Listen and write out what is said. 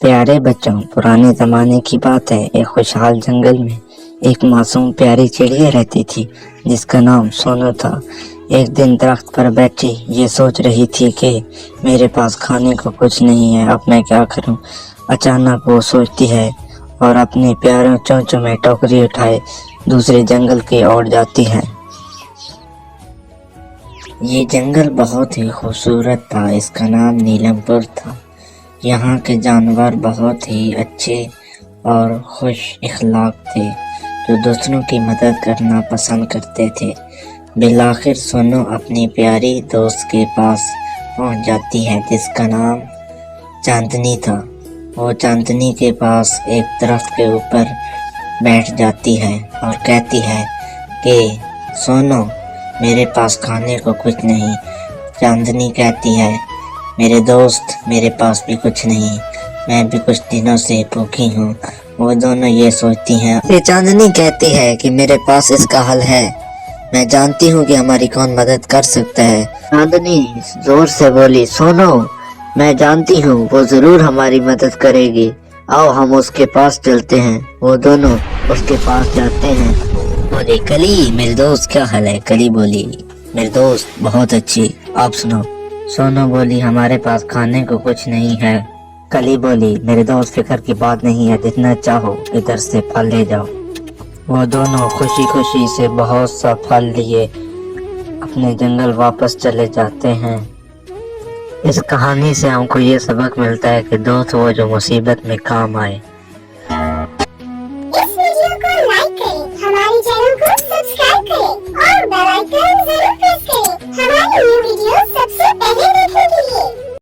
پیارے بچوں، پرانے زمانے کی بات ہے، ایک خوشحال جنگل میں ایک معصوم پیاری چڑیا رہتی تھی جس کا نام سونو تھا۔ ایک دن درخت پر بیٹھی یہ سوچ رہی تھی کہ میرے پاس کھانے کو کچھ نہیں ہے، اب میں کیا کروں۔ اچانک وہ سوچتی ہے اور اپنے پیاروں چونچوں میں ٹوکری اٹھائے دوسرے جنگل کی اور جاتی ہے۔ یہ جنگل بہت ہی خوبصورت تھا، اس کا نام نیلم پور تھا۔ یہاں کے جانور بہت ہی اچھے اور خوش اخلاق تھے جو دوسروں کی مدد کرنا پسند کرتے تھے۔ بالآخر سونو اپنی پیاری دوست کے پاس پہنچ جاتی ہے جس کا نام چاندنی تھا۔ وہ چاندنی کے پاس ایک درخت کے اوپر بیٹھ جاتی ہے اور کہتی ہے کہ سونو، میرے پاس کھانے کو کچھ نہیں۔ چاندنی کہتی ہے میرے دوست، میرے پاس بھی کچھ نہیں، میں بھی کچھ دنوں سے بھوکی ہوں۔ وہ دونوں یہ سوچتی ہیں۔ چاندنی کہتی ہے کہ میرے پاس اس کا حل ہے، میں جانتی ہوں کہ ہماری کون مدد کر سکتا ہے۔ چاندنی زور سے بولی، سونو، میں جانتی ہوں وہ ضرور ہماری مدد کرے گی، آؤ ہم اس کے پاس چلتے ہیں۔ وہ دونوں اس کے پاس جاتے ہیں۔ بولی، کلی میرے دوست کیا حل ہے؟ کلی بولی، میرے دوست بہت اچھی، آپ سنو۔ سونو بولی، ہمارے پاس کھانے کو کچھ نہیں ہے۔ کلی بولی، میرے دوست فکر کی بات نہیں ہے، جتنا چاہو ادھر سے پھل لے جاؤ۔ وہ دونوں خوشی خوشی سے بہت سا پھل لیے اپنے جنگل واپس چلے جاتے ہیں۔ اس کہانی سے ہم کو یہ سبق ملتا ہے کہ دوست وہ جو مصیبت میں کام آئے۔